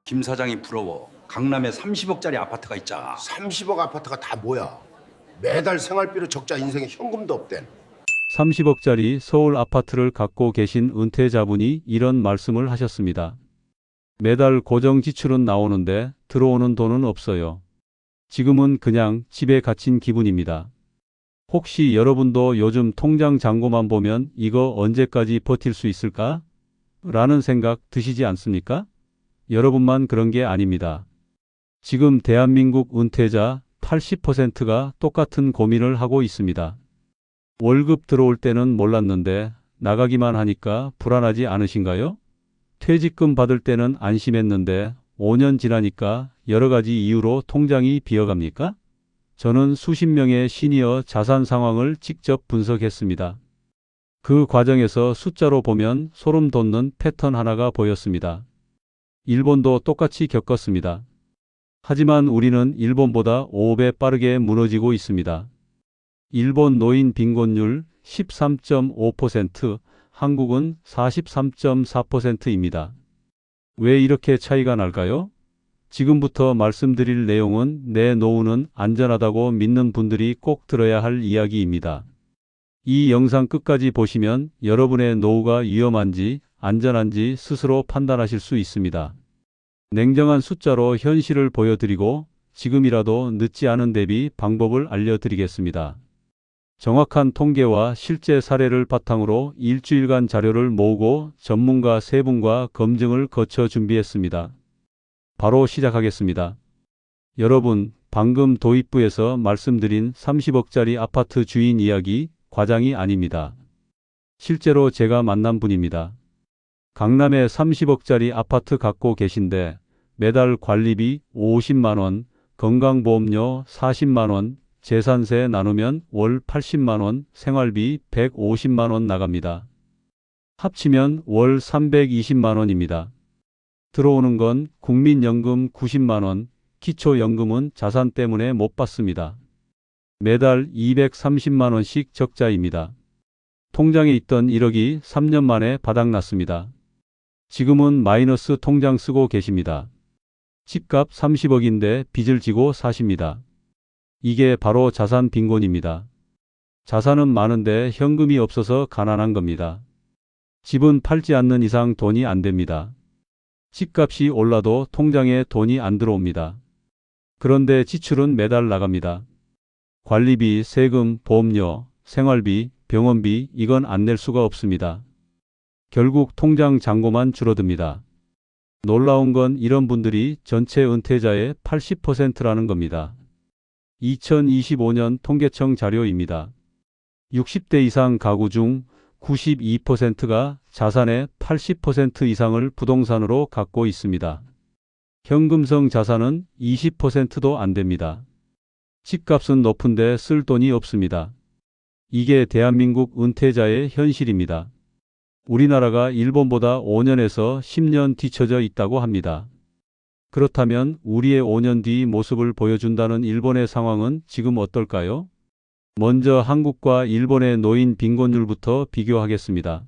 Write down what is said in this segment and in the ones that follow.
김 사장이 부러워. 강남에 30억짜리 아파트가 있자. 30억 아파트가 다 뭐야? 매달 생활비로 적자 인생에 현금도 없댄. 30억짜리 서울 아파트를 갖고 계신 은퇴자분이 이런 말씀을 하셨습니다. 매달 고정 지출은 나오는데 들어오는 돈은 없어요. 지금은 그냥 집에 갇힌 기분입니다. 혹시 여러분도 요즘 통장 잔고만 보면 이거 언제까지 버틸 수 있을까? 라는 생각 드시지 않습니까? 여러분만 그런 게 아닙니다. 지금 대한민국 은퇴자 80%가 똑같은 고민을 하고 있습니다. 월급 들어올 때는 몰랐는데 나가기만 하니까 불안하지 않으신가요? 퇴직금 받을 때는 안심했는데 5년 지나니까 여러 가지 이유로 통장이 비어갑니까? 저는 수십 명의 시니어 자산 상황을 직접 분석했습니다. 그 과정에서 숫자로 보면 소름 돋는 패턴 하나가 보였습니다. 일본도 똑같이 겪었습니다. 하지만 우리는 일본보다 5배 빠르게 무너지고 있습니다. 일본 노인 빈곤율 13.5%, 한국은 43.4%입니다. 왜 이렇게 차이가 날까요? 지금부터 말씀드릴 내용은 내 노후는 안전하다고 믿는 분들이 꼭 들어야 할 이야기입니다. 이 영상 끝까지 보시면 여러분의 노후가 위험한지 안전한지 스스로 판단하실 수 있습니다. 냉정한 숫자로 현실을 보여드리고 지금이라도 늦지 않은 대비 방법을 알려드리겠습니다. 정확한 통계와 실제 사례를 바탕으로 일주일간 자료를 모으고 전문가 3분과 검증을 거쳐 준비했습니다. 바로 시작하겠습니다. 여러분, 방금 도입부에서 말씀드린 30억짜리 아파트 주인 이야기 과장이 아닙니다. 실제로 제가 만난 분입니다. 강남에 30억짜리 아파트 갖고 계신데 매달 관리비 50만 원, 건강보험료 40만 원, 재산세 나누면 월 80만 원, 생활비 150만 원 나갑니다. 합치면 월 320만 원입니다. 들어오는 건 국민연금 90만 원, 기초연금은 자산 때문에 못 받습니다. 매달 230만 원씩 적자입니다. 통장에 있던 1억이 3년 만에 바닥났습니다. 지금은 마이너스 통장 쓰고 계십니다. 집값 30억인데 빚을 지고 사십니다. 이게 바로 자산 빈곤입니다. 자산은 많은데 현금이 없어서 가난한 겁니다. 집은 팔지 않는 이상 돈이 안 됩니다. 집값이 올라도 통장에 돈이 안 들어옵니다. 그런데 지출은 매달 나갑니다. 관리비, 세금, 보험료, 생활비, 병원비 이건 안 낼 수가 없습니다. 결국 통장 잔고만 줄어듭니다. 놀라운 건 이런 분들이 전체 은퇴자의 80%라는 겁니다. 2025년 통계청 자료입니다. 60대 이상 가구 중 92%가 자산의 80% 이상을 부동산으로 갖고 있습니다. 현금성 자산은 20%도 안 됩니다. 집값은 높은데 쓸 돈이 없습니다. 이게 대한민국 은퇴자의 현실입니다. 우리나라가 일본보다 5년에서 10년 뒤처져 있다고 합니다. 그렇다면 우리의 5년 뒤 모습을 보여준다는 일본의 상황은 지금 어떨까요? 먼저 한국과 일본의 노인 빈곤율부터 비교하겠습니다.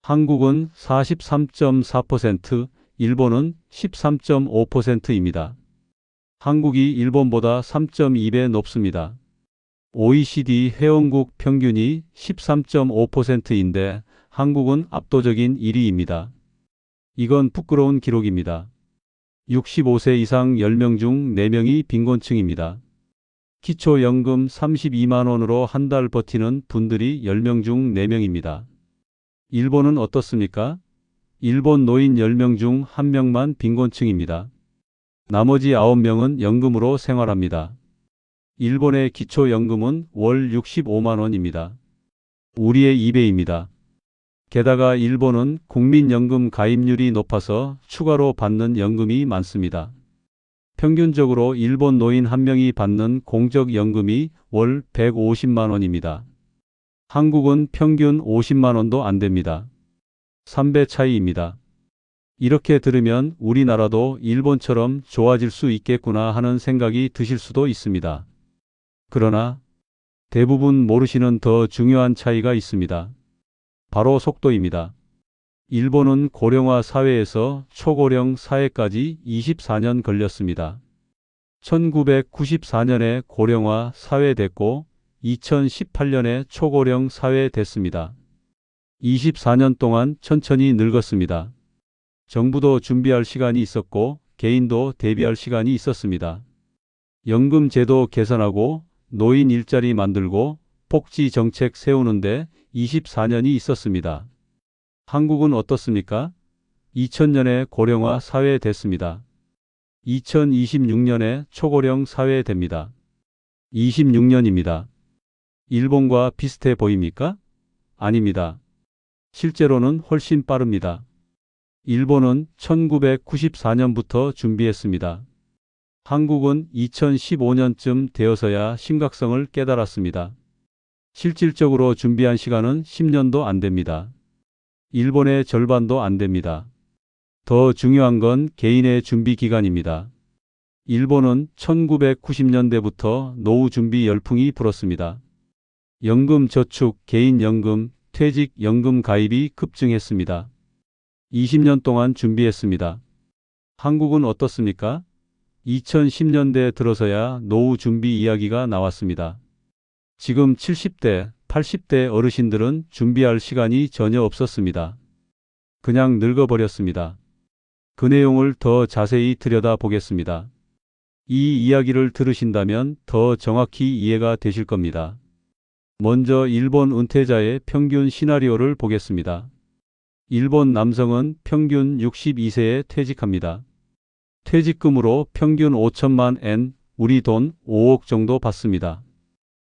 한국은 43.4%, 일본은 13.5%입니다. 한국이 일본보다 3.2배 높습니다. OECD 회원국 평균이 13.5%인데 한국은 압도적인 1위입니다. 이건 부끄러운 기록입니다. 65세 이상 10명 중 4명이 빈곤층입니다. 기초연금 32만 원으로 한 달 버티는 분들이 10명 중 4명입니다. 일본은 어떻습니까? 일본 노인 10명 중 1명만 빈곤층입니다. 나머지 9명은 연금으로 생활합니다. 일본의 기초연금은 월 65만 원입니다. 우리의 2배입니다. 게다가 일본은 국민연금 가입률이 높아서 추가로 받는 연금이 많습니다. 평균적으로 일본 노인 1명이 받는 공적연금이 월 150만 원입니다. 한국은 평균 50만 원도 안 됩니다. 3배 차이입니다. 이렇게 들으면 우리나라도 일본처럼 좋아질 수 있겠구나 하는 생각이 드실 수도 있습니다. 그러나 대부분 모르시는 더 중요한 차이가 있습니다. 바로 속도입니다. 일본은 고령화 사회에서 초고령 사회까지 24년 걸렸습니다. 1994년에 고령화 사회 됐고 2018년에 초고령 사회 됐습니다. 24년 동안 천천히 늙었습니다. 정부도 준비할 시간이 있었고 개인도 대비할 시간이 있었습니다. 연금 제도 개선하고 노인 일자리 만들고 복지 정책 세우는데 24년이 있었습니다. 한국은 어떻습니까? 2000년에 고령화 사회 됐습니다. 2026년에 초고령 사회 됩니다. 26년입니다. 일본과 비슷해 보입니까? 아닙니다. 실제로는 훨씬 빠릅니다. 일본은 1994년부터 준비했습니다. 한국은 2015년쯤 되어서야 심각성을 깨달았습니다. 실질적으로 준비한 시간은 10년도 안 됩니다. 일본의 절반도 안 됩니다. 더 중요한 건 개인의 준비 기간입니다. 일본은 1990년대부터 노후 준비 열풍이 불었습니다. 연금 저축, 개인연금, 퇴직연금 가입이 급증했습니다. 20년 동안 준비했습니다. 한국은 어떻습니까? 2010년대 들어서야 노후 준비 이야기가 나왔습니다. 지금 70대, 80대 어르신들은 준비할 시간이 전혀 없었습니다. 그냥 늙어버렸습니다. 그 내용을 더 자세히 들여다보겠습니다. 이 이야기를 들으신다면 더 정확히 이해가 되실 겁니다. 먼저 일본 은퇴자의 평균 시나리오를 보겠습니다. 일본 남성은 평균 62세에 퇴직합니다. 퇴직금으로 평균 5천만 엔, 우리 돈 5억 정도 받습니다.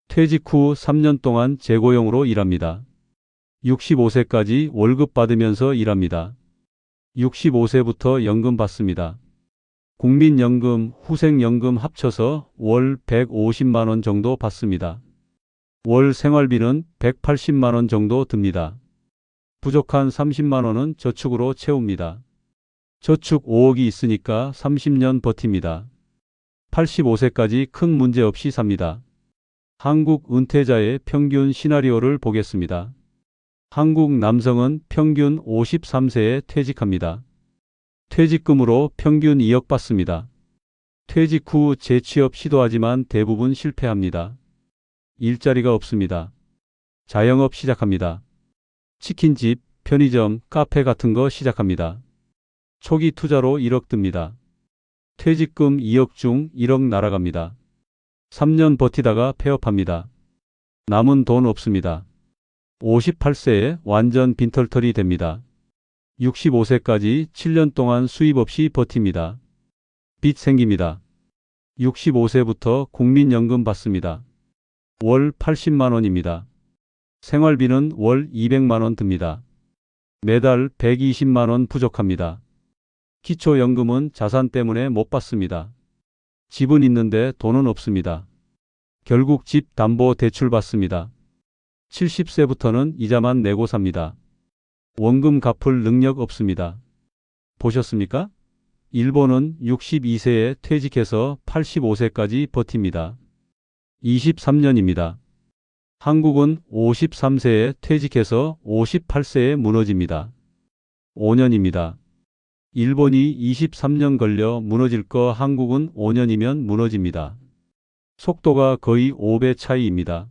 퇴직 후 3년 동안 재고용으로 일합니다. 65세까지 월급 받으면서 일합니다. 65세부터 연금 받습니다. 국민연금, 후생연금 합쳐서 월 150만 원 정도 받습니다. 월 생활비는 180만 원 정도 듭니다. 부족한 30만 원은 저축으로 채웁니다. 저축 5억이 있으니까 30년 버팁니다. 85세까지 큰 문제 없이 삽니다. 한국 은퇴자의 평균 시나리오를 보겠습니다. 한국 남성은 평균 53세에 퇴직합니다. 퇴직금으로 평균 2억 받습니다. 퇴직 후 재취업 시도하지만 대부분 실패합니다. 일자리가 없습니다. 자영업 시작합니다. 치킨집, 편의점, 카페 같은 거 시작합니다. 초기 투자로 1억 듭니다. 퇴직금 2억 중 1억 날아갑니다. 3년 버티다가 폐업합니다. 남은 돈 없습니다. 58세에 완전 빈털털이 됩니다. 65세까지 7년 동안 수입 없이 버팁니다. 빚 생깁니다. 65세부터 국민연금 받습니다. 월 80만 원입니다. 생활비는 월 200만 원 듭니다. 매달 120만 원 부족합니다. 기초연금은 자산 때문에 못 받습니다. 집은 있는데 돈은 없습니다. 결국 집 담보 대출 받습니다. 70세부터는 이자만 내고 삽니다. 원금 갚을 능력 없습니다. 보셨습니까? 일본은 62세에 퇴직해서 85세까지 버팁니다. 23년입니다. 한국은 53세에 퇴직해서 58세에 무너집니다. 5년입니다. 일본이 23년 걸려 무너질 거 한국은 5년이면 무너집니다. 속도가 거의 5배 차이입니다.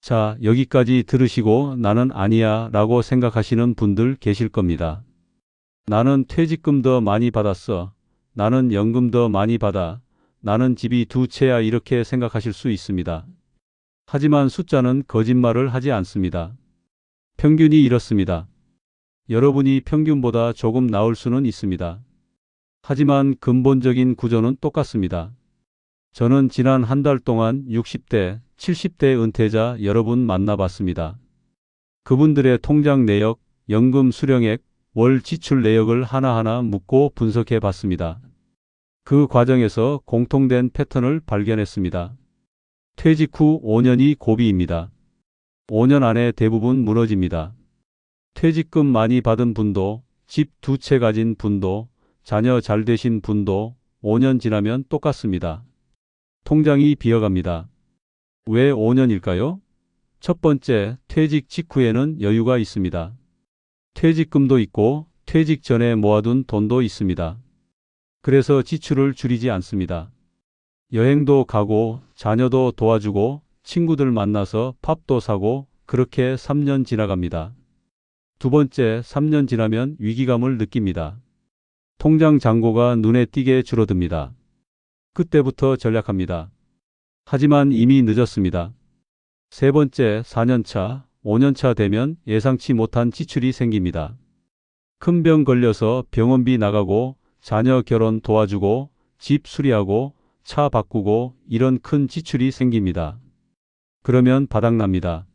자, 여기까지 들으시고 나는 아니야 라고 생각하시는 분들 계실 겁니다. 나는 퇴직금 더 많이 받았어. 나는 연금 더 많이 받아. 나는 집이 2채야 이렇게 생각하실 수 있습니다. 하지만 숫자는 거짓말을 하지 않습니다. 평균이 이렇습니다. 여러분이 평균보다 조금 나을 수는 있습니다. 하지만 근본적인 구조는 똑같습니다. 저는 지난 한 달 동안 60대, 70대 은퇴자 여러분 만나봤습니다. 그분들의 통장 내역, 연금 수령액, 월 지출 내역을 하나하나 묻고 분석해 봤습니다. 그 과정에서 공통된 패턴을 발견했습니다. 퇴직 후 5년이 고비입니다. 5년 안에 대부분 무너집니다. 퇴직금 많이 받은 분도, 집 2채 가진 분도, 자녀 잘 되신 분도 5년 지나면 똑같습니다. 통장이 비어갑니다. 왜 5년일까요? 첫 번째, 퇴직 직후에는 여유가 있습니다. 퇴직금도 있고 퇴직 전에 모아둔 돈도 있습니다. 그래서 지출을 줄이지 않습니다. 여행도 가고 자녀도 도와주고 친구들 만나서 밥도 사고 그렇게 3년 지나갑니다. 두 번째, 3년 지나면 위기감을 느낍니다. 통장 잔고가 눈에 띄게 줄어듭니다. 그때부터 전략합니다. 하지만 이미 늦었습니다. 세 번째, 4년차, 5년차 되면 예상치 못한 지출이 생깁니다. 큰 병 걸려서 병원비 나가고 자녀 결혼 도와주고 집 수리하고 차 바꾸고 이런 큰 지출이 생깁니다. 그러면 바닥납니다.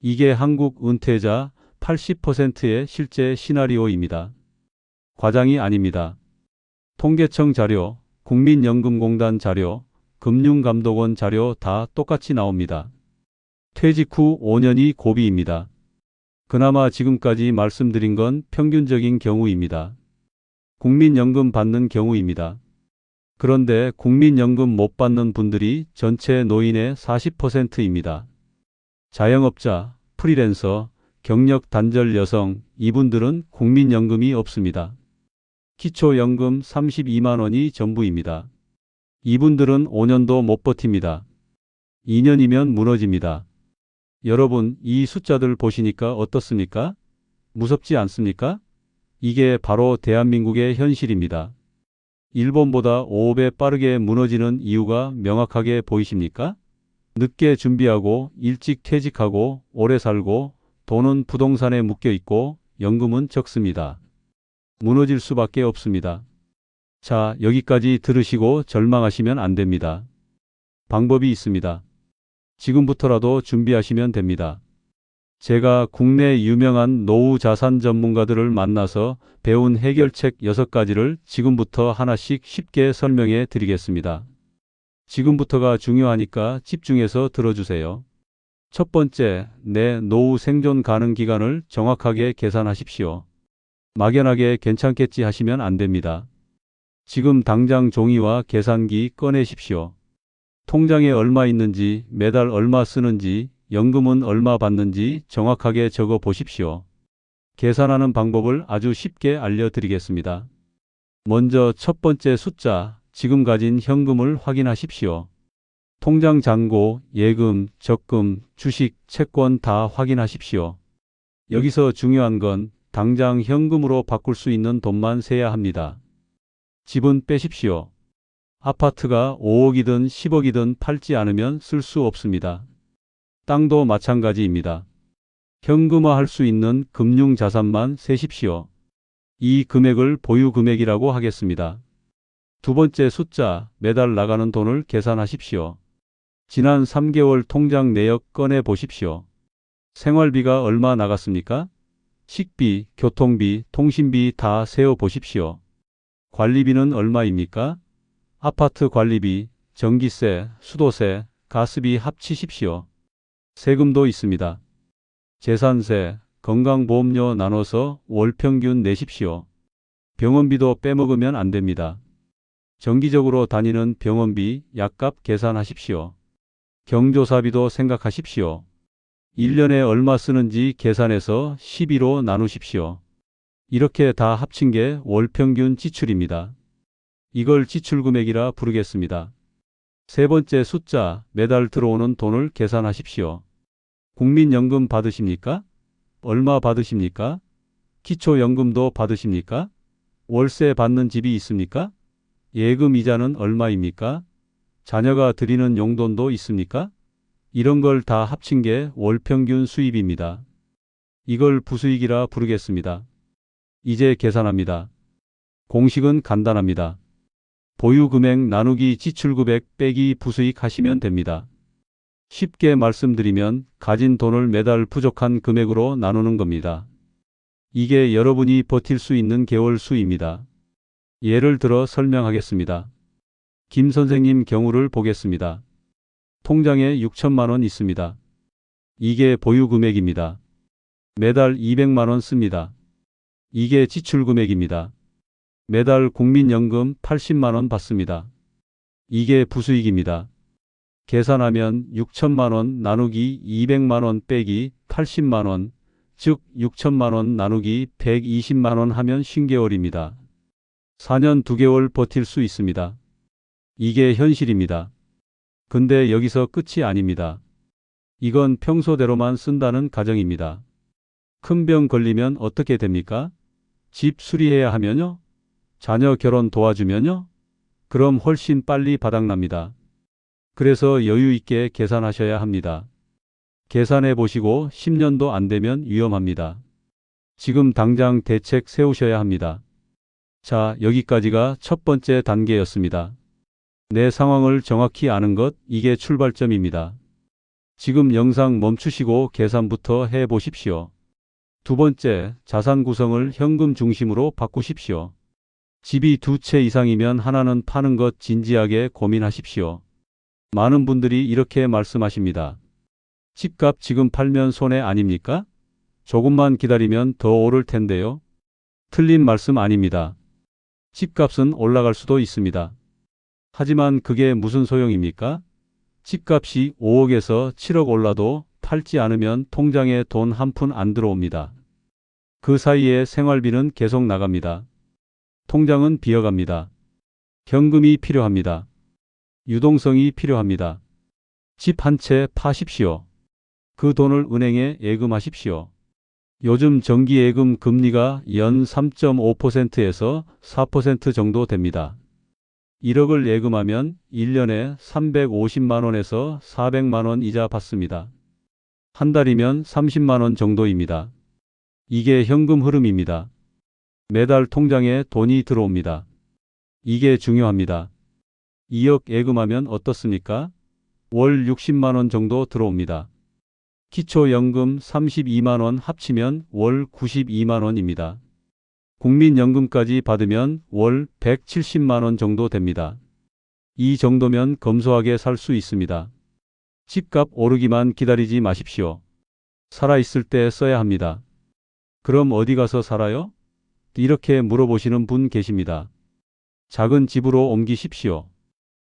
이게 한국 은퇴자 80%의 실제 시나리오입니다. 과장이 아닙니다. 통계청 자료, 국민연금공단 자료, 금융감독원 자료 다 똑같이 나옵니다. 퇴직 후 5년이 고비입니다. 그나마 지금까지 말씀드린 건 평균적인 경우입니다. 국민연금 받는 경우입니다. 그런데 국민연금 못 받는 분들이 전체 노인의 40%입니다. 자영업자, 프리랜서, 경력 단절 여성, 이분들은 국민연금이 없습니다. 기초연금 32만 원이 전부입니다. 이분들은 5년도 못 버팁니다. 2년이면 무너집니다. 여러분, 이 숫자들 보시니까 어떻습니까? 무섭지 않습니까? 이게 바로 대한민국의 현실입니다. 일본보다 5배 빠르게 무너지는 이유가 명확하게 보이십니까? 늦게 준비하고 일찍 퇴직하고 오래 살고 돈은 부동산에 묶여 있고 연금은 적습니다. 무너질 수밖에 없습니다. 자, 여기까지 들으시고 절망하시면 안 됩니다. 방법이 있습니다. 지금부터라도 준비하시면 됩니다. 제가 국내 유명한 노후 자산 전문가들을 만나서 배운 해결책 6가지를 지금부터 하나씩 쉽게 설명해 드리겠습니다. 지금부터가 중요하니까 집중해서 들어주세요. 첫 번째, 내 노후 생존 가능 기간을 정확하게 계산하십시오. 막연하게 괜찮겠지 하시면 안 됩니다. 지금 당장 종이와 계산기 꺼내십시오. 통장에 얼마 있는지, 매달 얼마 쓰는지, 연금은 얼마 받는지 정확하게 적어 보십시오. 계산하는 방법을 아주 쉽게 알려드리겠습니다. 먼저 첫 번째 숫자, 지금 가진 현금을 확인하십시오. 통장 잔고, 예금, 적금, 주식, 채권 다 확인하십시오. 여기서 중요한 건 당장 현금으로 바꿀 수 있는 돈만 세야 합니다. 집은 빼십시오. 아파트가 5억이든 10억이든 팔지 않으면 쓸 수 없습니다. 땅도 마찬가지입니다. 현금화할 수 있는 금융자산만 세십시오. 이 금액을 보유금액이라고 하겠습니다. 두 번째 숫자, 매달 나가는 돈을 계산하십시오. 지난 3개월 통장 내역 꺼내 보십시오. 생활비가 얼마 나갔습니까? 식비, 교통비, 통신비 다 세어 보십시오. 관리비는 얼마입니까? 아파트 관리비, 전기세, 수도세, 가스비 합치십시오. 세금도 있습니다. 재산세, 건강보험료 나눠서 월 평균 내십시오. 병원비도 빼먹으면 안 됩니다. 정기적으로 다니는 병원비, 약값 계산하십시오. 경조사비도 생각하십시오. 1년에 얼마 쓰는지 계산해서 12로 나누십시오. 이렇게 다 합친 게 월 평균 지출입니다. 이걸 지출금액이라 부르겠습니다. 세 번째 숫자, 매달 들어오는 돈을 계산하십시오. 국민연금 받으십니까? 얼마 받으십니까? 기초연금도 받으십니까? 월세 받는 집이 있습니까? 예금 이자는 얼마입니까? 자녀가 드리는 용돈도 있습니까? 이런 걸 다 합친 게 월 평균 수입입니다. 이걸 부수익이라 부르겠습니다. 이제 계산합니다. 공식은 간단합니다. 보유금액 나누기 지출금액 빼기 부수익 하시면 됩니다. 쉽게 말씀드리면 가진 돈을 매달 부족한 금액으로 나누는 겁니다. 이게 여러분이 버틸 수 있는 개월 수입니다. 예를 들어 설명하겠습니다. 김 선생님 경우를 보겠습니다. 통장에 6천만 원 있습니다. 이게 보유금액입니다. 매달 200만 원 씁니다. 이게 지출금액입니다. 매달 국민연금 80만 원 받습니다. 이게 부수익입니다. 계산하면 6천만 원 나누기 200만 원 빼기 80만 원, 즉 6천만 원 나누기 120만 원 하면 50개월입니다. 4년 2개월 버틸 수 있습니다. 이게 현실입니다. 근데 여기서 끝이 아닙니다. 이건 평소대로만 쓴다는 가정입니다. 큰 병 걸리면 어떻게 됩니까? 집 수리해야 하면요? 자녀 결혼 도와주면요? 그럼 훨씬 빨리 바닥납니다. 그래서 여유 있게 계산하셔야 합니다. 계산해 보시고 10년도 안 되면 위험합니다. 지금 당장 대책 세우셔야 합니다. 자, 여기까지가 첫 번째 단계였습니다. 내 상황을 정확히 아는 것, 이게 출발점입니다. 지금 영상 멈추시고 계산부터 해 보십시오. 두 번째, 자산 구성을 현금 중심으로 바꾸십시오. 집이 2채 이상이면 하나는 파는 것 진지하게 고민하십시오. 많은 분들이 이렇게 말씀하십니다. 집값 지금 팔면 손해 아닙니까? 조금만 기다리면 더 오를 텐데요. 틀린 말씀 아닙니다. 집값은 올라갈 수도 있습니다. 하지만 그게 무슨 소용입니까? 집값이 5억에서 7억 올라도 팔지 않으면 통장에 돈 한 푼 안 들어옵니다. 그 사이에 생활비는 계속 나갑니다. 통장은 비어갑니다. 현금이 필요합니다. 유동성이 필요합니다. 집 한 채 파십시오. 그 돈을 은행에 예금하십시오. 요즘 정기예금 금리가 연 3.5%에서 4% 정도 됩니다. 1억을 예금하면 1년에 350만 원에서 400만 원 이자 받습니다. 한 달이면 30만 원 정도입니다. 이게 현금 흐름입니다. 매달 통장에 돈이 들어옵니다. 이게 중요합니다. 2억 예금하면 어떻습니까? 월 60만 원 정도 들어옵니다. 기초연금 32만 원 합치면 월 92만 원입니다. 국민연금까지 받으면 월 170만 원 정도 됩니다. 이 정도면 검소하게 살 수 있습니다. 집값 오르기만 기다리지 마십시오. 살아있을 때 써야 합니다. 그럼 어디 가서 살아요? 이렇게 물어보시는 분 계십니다. 작은 집으로 옮기십시오.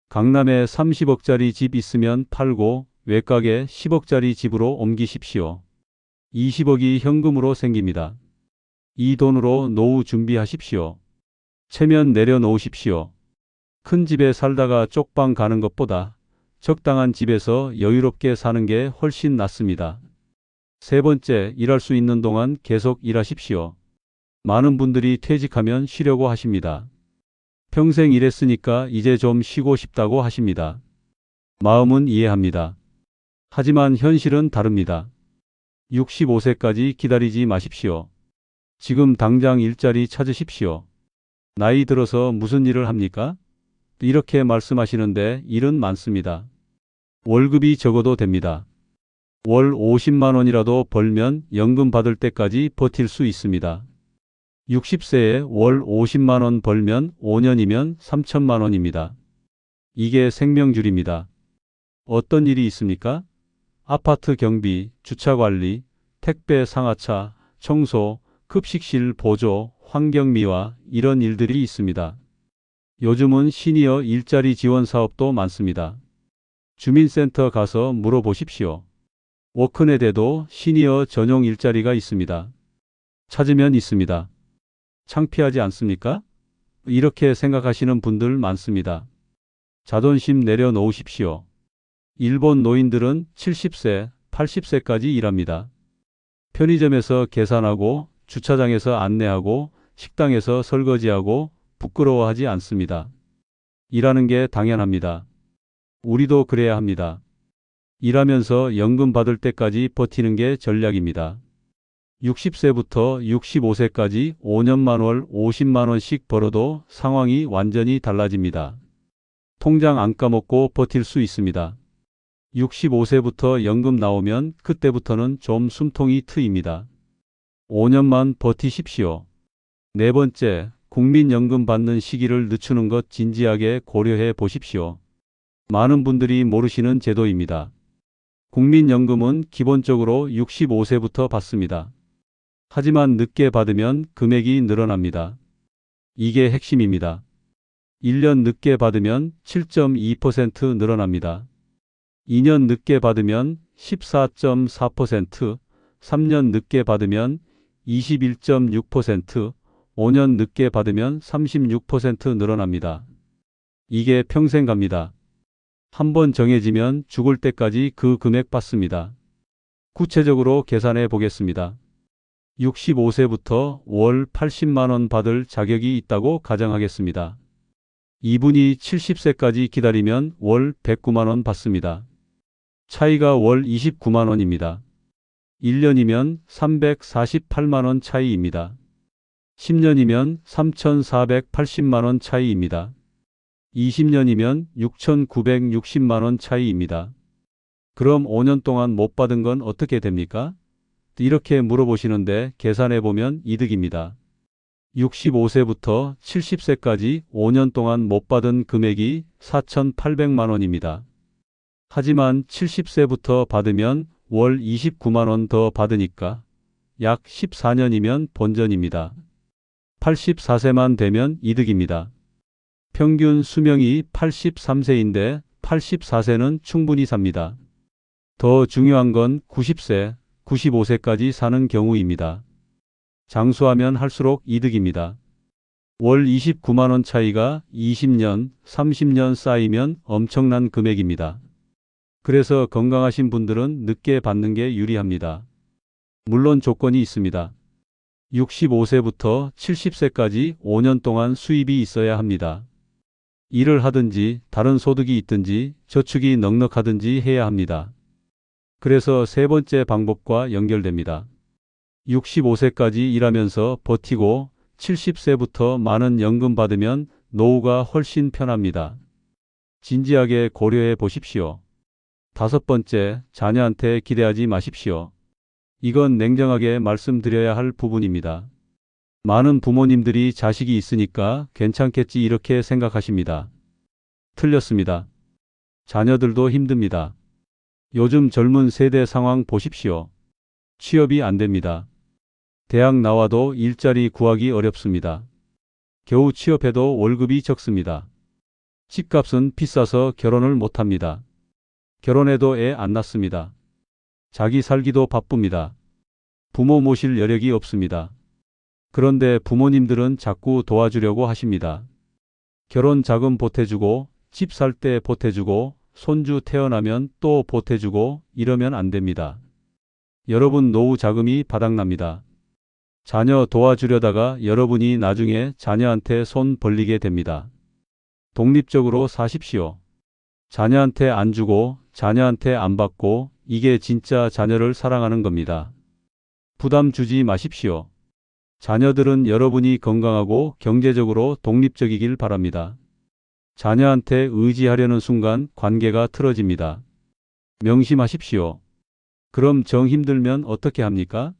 강남에 30억짜리 집 있으면 팔고 외곽에 10억짜리 집으로 옮기십시오. 20억이 현금으로 생깁니다. 이 돈으로 노후 준비하십시오. 체면 내려놓으십시오. 큰 집에 살다가 쪽방 가는 것보다 적당한 집에서 여유롭게 사는 게 훨씬 낫습니다. 세 번째, 일할 수 있는 동안 계속 일하십시오. 많은 분들이 퇴직하면 쉬려고 하십니다. 평생 일했으니까 이제 좀 쉬고 싶다고 하십니다. 마음은 이해합니다. 하지만 현실은 다릅니다. 65세까지 기다리지 마십시오. 지금 당장 일자리 찾으십시오. 나이 들어서 무슨 일을 합니까? 이렇게 말씀하시는데 일은 많습니다. 월급이 적어도 됩니다. 월 50만 원이라도 벌면 연금 받을 때까지 버틸 수 있습니다. 60세에 월 50만 원 벌면 5년이면 3천만 원입니다. 이게 생명줄입니다. 어떤 일이 있습니까? 아파트 경비, 주차관리, 택배 상하차, 청소, 급식실 보조, 환경미화 이런 일들이 있습니다. 요즘은 시니어 일자리 지원 사업도 많습니다. 주민센터 가서 물어보십시오. 워크넷에도 시니어 전용 일자리가 있습니다. 찾으면 있습니다. 창피하지 않습니까? 이렇게 생각하시는 분들 많습니다. 자존심 내려놓으십시오. 일본 노인들은 70세, 80세까지 일합니다. 편의점에서 계산하고 주차장에서 안내하고 식당에서 설거지하고 부끄러워하지 않습니다. 일하는 게 당연합니다. 우리도 그래야 합니다. 일하면서 연금 받을 때까지 버티는 게 전략입니다. 60세부터 65세까지 5년만 월 50만 원씩 벌어도 상황이 완전히 달라집니다. 통장 안 까먹고 버틸 수 있습니다. 65세부터 연금 나오면 그때부터는 좀 숨통이 트입니다. 5년만 버티십시오. 네 번째, 국민연금 받는 시기를 늦추는 것 진지하게 고려해 보십시오. 많은 분들이 모르시는 제도입니다. 국민연금은 기본적으로 65세부터 받습니다. 하지만 늦게 받으면 금액이 늘어납니다. 이게 핵심입니다. 1년 늦게 받으면 7.2% 늘어납니다. 2년 늦게 받으면 14.4%, 3년 늦게 받으면 21.6%, 5년 늦게 받으면 36% 늘어납니다. 이게 평생 갑니다. 한번 정해지면 죽을 때까지 그 금액 받습니다. 구체적으로 계산해 보겠습니다. 65세부터 월 80만 원 받을 자격이 있다고 가정하겠습니다. 이분이 70세까지 기다리면 월 109만 원 받습니다. 차이가 월 29만 원입니다. 1년이면 348만 원 차이입니다. 10년이면 3,480만 원 차이입니다. 20년이면 6,960만 원 차이입니다. 그럼 5년 동안 못 받은 건 어떻게 됩니까? 이렇게 물어보시는데 계산해 보면 이득입니다. 65세부터 70세까지 5년 동안 못 받은 금액이 4,800만 원입니다. 하지만 70세부터 받으면 월 29만 원 더 받으니까 약 14년이면 본전입니다. 84세만 되면 이득입니다. 평균 수명이 83세인데 84세는 충분히 삽니다. 더 중요한 건 90세, 95세까지 사는 경우입니다. 장수하면 할수록 이득입니다. 월 29만 원 차이가 20년, 30년 쌓이면 엄청난 금액입니다. 그래서 건강하신 분들은 늦게 받는 게 유리합니다. 물론 조건이 있습니다. 65세부터 70세까지 5년 동안 수입이 있어야 합니다. 일을 하든지 다른 소득이 있든지 저축이 넉넉하든지 해야 합니다. 그래서 세 번째 방법과 연결됩니다. 65세까지 일하면서 버티고 70세부터 많은 연금 받으면 노후가 훨씬 편합니다. 진지하게 고려해 보십시오. 다섯 번째, 자녀한테 기대하지 마십시오. 이건 냉정하게 말씀드려야 할 부분입니다. 많은 부모님들이 자식이 있으니까 괜찮겠지 이렇게 생각하십니다. 틀렸습니다. 자녀들도 힘듭니다. 요즘 젊은 세대 상황 보십시오. 취업이 안 됩니다. 대학 나와도 일자리 구하기 어렵습니다. 겨우 취업해도 월급이 적습니다. 집값은 비싸서 결혼을 못합니다. 결혼해도 애 안 낳습니다. 자기 살기도 바쁩니다. 부모 모실 여력이 없습니다. 그런데 부모님들은 자꾸 도와주려고 하십니다. 결혼 자금 보태주고, 집 살 때 보태주고, 손주 태어나면 또 보태주고 이러면 안 됩니다. 여러분 노후 자금이 바닥납니다. 자녀 도와주려다가 여러분이 나중에 자녀한테 손 벌리게 됩니다. 독립적으로 사십시오. 자녀한테 안 주고 자녀한테 안 받고 이게 진짜 자녀를 사랑하는 겁니다. 부담 주지 마십시오. 자녀들은 여러분이 건강하고 경제적으로 독립적이길 바랍니다. 자녀한테 의지하려는 순간 관계가 틀어집니다. 명심하십시오. 그럼 정 힘들면 어떻게 합니까?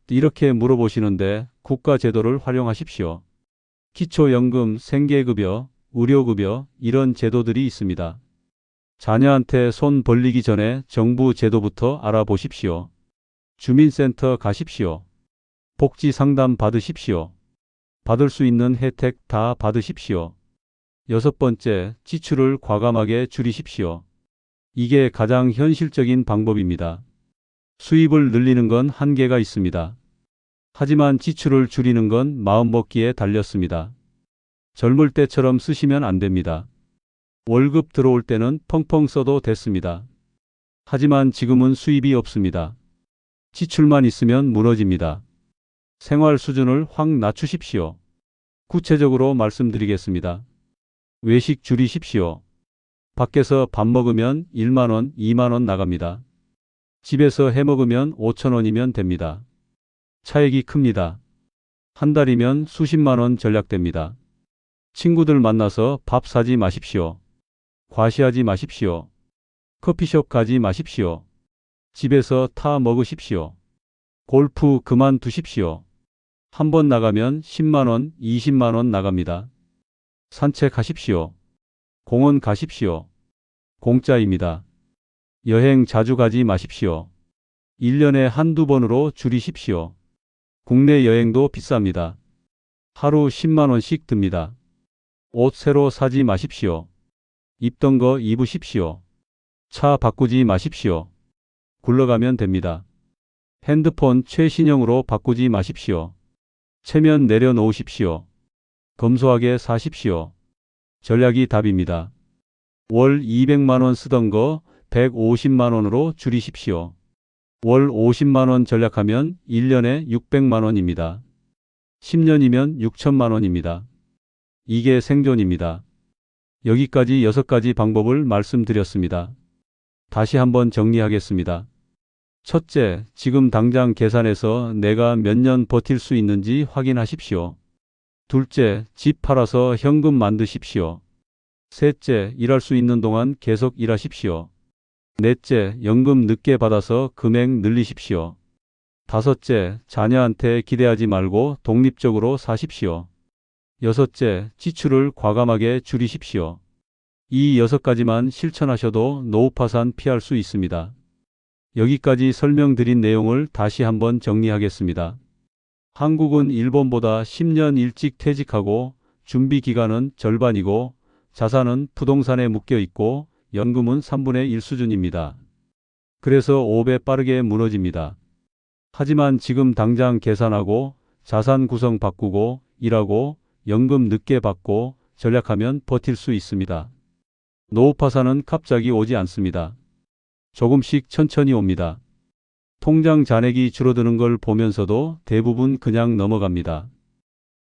이렇게 물어보시는데 국가 제도를 활용하십시오. 기초연금, 생계급여, 의료급여 이런 제도들이 있습니다. 자녀한테 손 벌리기 전에 정부 제도부터 알아보십시오. 주민센터 가십시오. 복지 상담 받으십시오. 받을 수 있는 혜택 다 받으십시오. 여섯 번째, 지출을 과감하게 줄이십시오. 이게 가장 현실적인 방법입니다. 수입을 늘리는 건 한계가 있습니다. 하지만 지출을 줄이는 건 마음먹기에 달렸습니다. 젊을 때처럼 쓰시면 안 됩니다. 월급 들어올 때는 펑펑 써도 됐습니다. 하지만 지금은 수입이 없습니다. 지출만 있으면 무너집니다. 생활 수준을 확 낮추십시오. 구체적으로 말씀드리겠습니다. 외식 줄이십시오. 밖에서 밥 먹으면 1만 원, 2만 원 나갑니다. 집에서 해 먹으면 5천 원이면 됩니다. 차액이 큽니다. 한 달이면 수십만 원 절약됩니다. 친구들 만나서 밥 사지 마십시오. 과시하지 마십시오. 커피숍 가지 마십시오. 집에서 타 먹으십시오. 골프 그만두십시오. 한 번 나가면 10만 원, 20만 원 나갑니다. 산책하십시오. 공원 가십시오. 공짜입니다. 여행 자주 가지 마십시오. 1년에 한두 번으로 줄이십시오. 국내 여행도 비쌉니다. 하루 10만 원씩 듭니다. 옷 새로 사지 마십시오. 입던 거 입으십시오. 차 바꾸지 마십시오. 굴러가면 됩니다. 핸드폰 최신형으로 바꾸지 마십시오. 체면 내려놓으십시오. 검소하게 사십시오. 전략이 답입니다. 월 200만 원 쓰던 거 150만 원으로 줄이십시오. 월 50만 원 전략하면 1년에 600만 원입니다. 10년이면 6천만 원입니다. 이게 생존입니다. 여기까지 6가지 방법을 말씀드렸습니다. 다시 한번 정리하겠습니다. 첫째, 지금 당장 계산해서 내가 몇 년 버틸 수 있는지 확인하십시오. 둘째, 집 팔아서 현금 만드십시오. 셋째, 일할 수 있는 동안 계속 일하십시오. 넷째, 연금 늦게 받아서 금액 늘리십시오. 다섯째, 자녀한테 기대하지 말고 독립적으로 사십시오. 여섯째, 지출을 과감하게 줄이십시오. 이 6가지만 실천하셔도 노후파산 피할 수 있습니다. 여기까지 설명드린 내용을 다시 한번 정리하겠습니다. 한국은 일본보다 10년 일찍 퇴직하고 준비 기간은 절반이고 자산은 부동산에 묶여 있고 연금은 3분의 1 수준입니다. 그래서 5배 빠르게 무너집니다. 하지만 지금 당장 계산하고 자산 구성 바꾸고 일하고 연금 늦게 받고 전략하면 버틸 수 있습니다. 노후파산은 갑자기 오지 않습니다. 조금씩 천천히 옵니다. 통장 잔액이 줄어드는 걸 보면서도 대부분 그냥 넘어갑니다.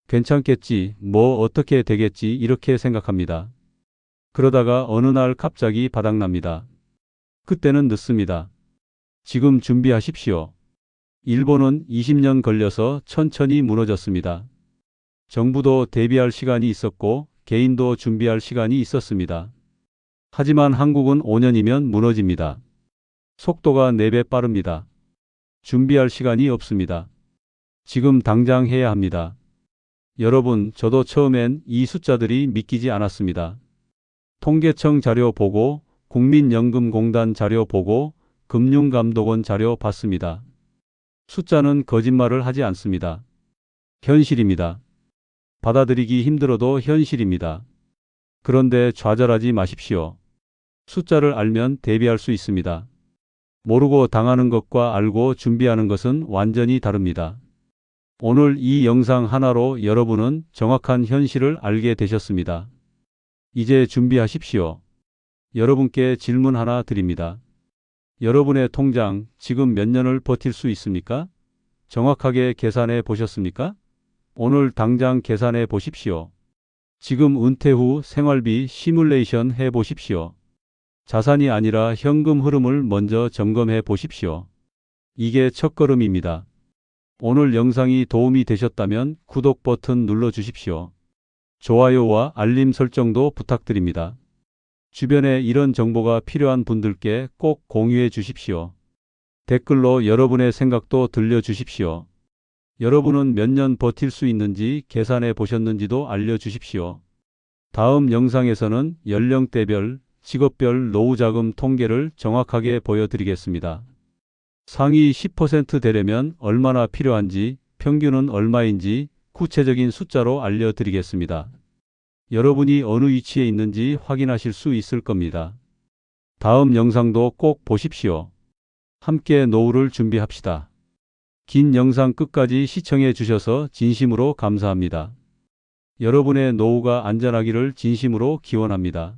괜찮겠지, 뭐 어떻게 되겠지 이렇게 생각합니다. 그러다가 어느 날 갑자기 바닥납니다. 그때는 늦습니다. 지금 준비하십시오. 일본은 20년 걸려서 천천히 무너졌습니다. 정부도 대비할 시간이 있었고 개인도 준비할 시간이 있었습니다. 하지만 한국은 5년이면 무너집니다. 속도가 4배 빠릅니다. 준비할 시간이 없습니다. 지금 당장 해야 합니다. 여러분, 저도 처음엔 이 숫자들이 믿기지 않았습니다. 통계청 자료 보고, 국민연금공단 자료 보고, 금융감독원 자료 봤습니다. 숫자는 거짓말을 하지 않습니다. 현실입니다. 받아들이기 힘들어도 현실입니다. 그런데 좌절하지 마십시오. 숫자를 알면 대비할 수 있습니다. 모르고 당하는 것과 알고 준비하는 것은 완전히 다릅니다. 오늘 이 영상 하나로 여러분은 정확한 현실을 알게 되셨습니다. 이제 준비하십시오. 여러분께 질문 하나 드립니다. 여러분의 통장 지금 몇 년을 버틸 수 있습니까? 정확하게 계산해 보셨습니까? 오늘 당장 계산해 보십시오. 지금 은퇴 후 생활비 시뮬레이션 해 보십시오. 자산이 아니라 현금 흐름을 먼저 점검해 보십시오. 이게 첫걸음입니다. 오늘 영상이 도움이 되셨다면 구독 버튼 눌러 주십시오. 좋아요와 알림 설정도 부탁드립니다. 주변에 이런 정보가 필요한 분들께 꼭 공유해 주십시오. 댓글로 여러분의 생각도 들려주십시오. 여러분은 몇 년 버틸 수 있는지 계산해 보셨는지도 알려주십시오. 다음 영상에서는 연령대별, 직업별 노후자금 통계를 정확하게 보여드리겠습니다. 상위 10% 되려면 얼마나 필요한지, 평균은 얼마인지 구체적인 숫자로 알려드리겠습니다. 여러분이 어느 위치에 있는지 확인하실 수 있을 겁니다. 다음 영상도 꼭 보십시오. 함께 노후를 준비합시다. 긴 영상 끝까지 시청해 주셔서 진심으로 감사합니다. 여러분의 노후가 안전하기를 진심으로 기원합니다.